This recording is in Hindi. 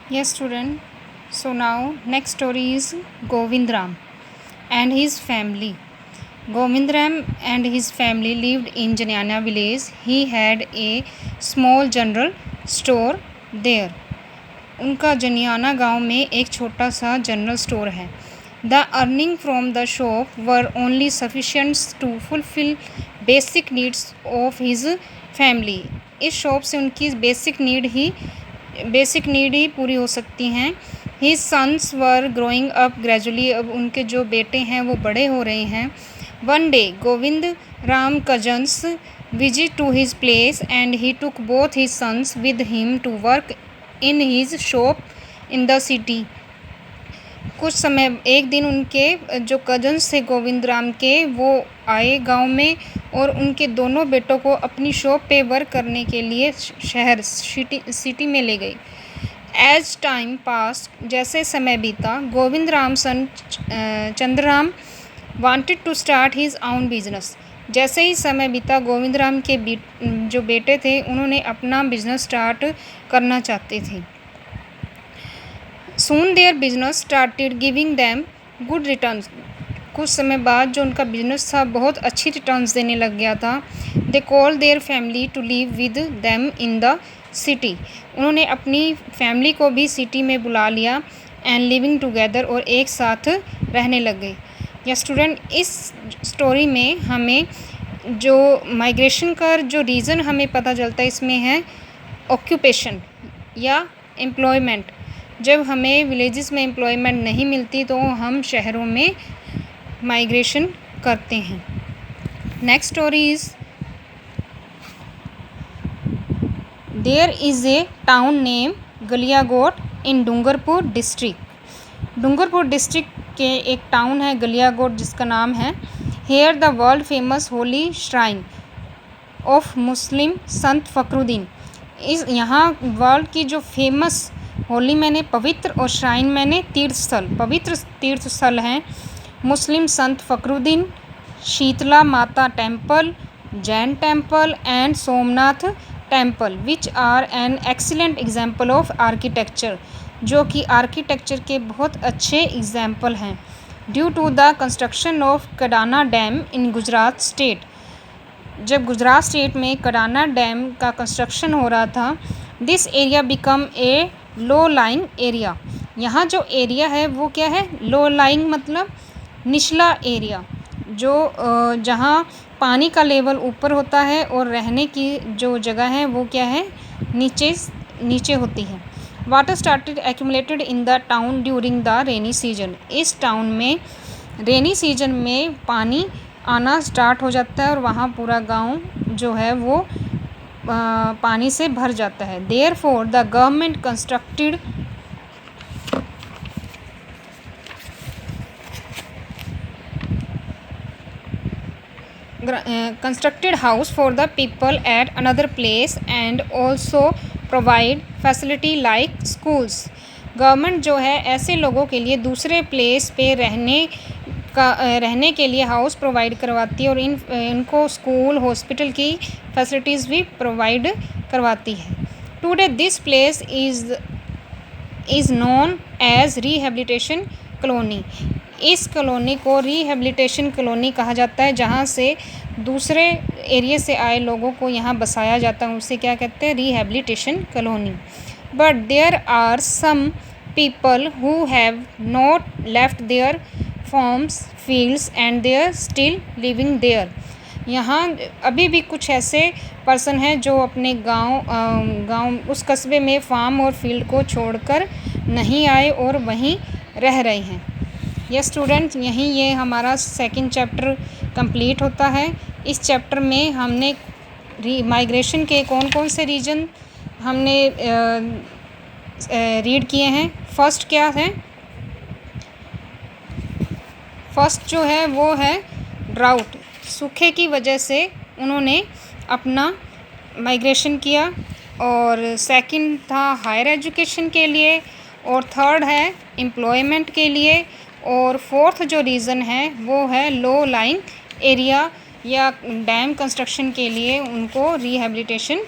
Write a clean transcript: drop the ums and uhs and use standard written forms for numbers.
Yes, student. So now next story is Govindram and his family. Govindram and his family lived in Janyana village. He had a small general store there. उनका जनियाना गांव में एक छोटा सा जनरल स्टोर है. The earning from the shop were only sufficient to fulfill basic needs of his family. इस शॉप से उनकी बेसिक नीड ही पूरी हो सकती हैं. His sons were growing up gradually. अब उनके जो बेटे हैं वो बड़े हो रहे हैं. One day Govind Ram cousins visit to his place and he took both his sons with him to work in his shop in the city. कुछ समय एक दिन उनके जो कजन्स थे गोविंद राम के वो आए गांव में और उनके दोनों बेटों को अपनी शॉप पे वर्क करने के लिए शहर सिटी में ले गई. एज टाइम पास जैसे समय बीता Govind Ram son Chandraram wanted to start his own business. जैसे ही समय बीता गोविंद राम के जो बेटे थे उन्होंने अपना बिजनेस स्टार्ट करना चाहते थे. Soon their business started giving them good returns. कुछ समय बाद जो उनका बिजनेस था बहुत अच्छी रिटर्न्स देने लग गया था. They called their family to live with them in the city. उन्होंने अपनी फैमिली को भी सिटी में बुला लिया and living together और एक साथ रहने लग गए. या स्टूडेंट इस स्टोरी में हमें जो माइग्रेशन का जो रीज़न हमें पता चलता है इसमें है ऑक्यूपेशन या एम्प्लॉयमेंट. जब हमें विलेजेस में एम्प्लॉयमेंट नहीं मिलती तो हम शहरों में माइग्रेशन करते हैं. Next story is there is a town name Galiyakot in Dungarpur district. Dungarpur district के एक टाउन है गलियाकोट जिसका नाम है. Here the world famous holy shrine of Muslim sant Fakhruddin. यहाँ वर्ल्ड की जो फेमस होली मैंने पवित्र और श्राइन मैंने तीर्थस्थल पवित्र तीर्थस्थल हैं मुस्लिम sant Fakhruddin, Sheetla Mata temple, Jain temple and Somnath temple which are an excellent example of architecture. जो कि आर्किटेक्चर के बहुत अच्छे एग्जाम्पल हैं. Due to the construction of Kadana dam in Gujarat state. जब गुजरात स्टेट में कडाना डैम का कंस्ट्रक्शन हो रहा था this area become a low lying area. यहाँ जो एरिया है वो क्या है लो लाइंग मतलब निचला एरिया जो जहाँ पानी का लेवल ऊपर होता है और रहने की जो जगह है वो क्या है नीचे होती है. Water started accumulated in the town during the rainy season. इस टाउन में रेनी सीजन में पानी आना स्टार्ट हो जाता है और वहाँ पूरा गांव जो है वो पानी से भर जाता है. Therefore the government constructed house for the people at another place and also provide facility like schools. Government जो है ऐसे लोगों के लिए दूसरे प्लेस पे रहने के लिए हाउस प्रोवाइड करवाती है और इनको स्कूल हॉस्पिटल की फैसिलिटीज़ भी प्रोवाइड करवाती है. Today this place is known as rehabilitation colony. इस कॉलोनी को रिहेबिलिटेशन कॉलोनी कहा जाता है जहाँ से दूसरे एरिया से आए लोगों को यहाँ बसाया जाता है. उसे क्या कहते हैं rehabilitation colony. But there are some people who have not left their farms fields and they are still living there. यहाँ अभी भी कुछ ऐसे पर्सन हैं जो अपने गांव उस कस्बे में फार्म और फील्ड को छोड़कर नहीं आए और वहीं रह रहे हैं. यह स्टूडेंट यहीं ये हमारा सेकंड चैप्टर कंप्लीट होता है. इस चैप्टर में हमने माइग्रेशन के कौन कौन से रीजन हमने रीड किए हैं. फर्स्ट क्या है फर्स्ट जो है वो है ड्राउट. सूखे की वजह से उन्होंने अपना माइग्रेशन किया. और सेकंड था हायर एजुकेशन के लिए और थर्ड है एम्प्लॉयमेंट के लिए और फोर्थ जो रीज़न है वो है लो लाइंग एरिया या डैम कंस्ट्रक्शन के लिए उनको रिहेबिलिटेशन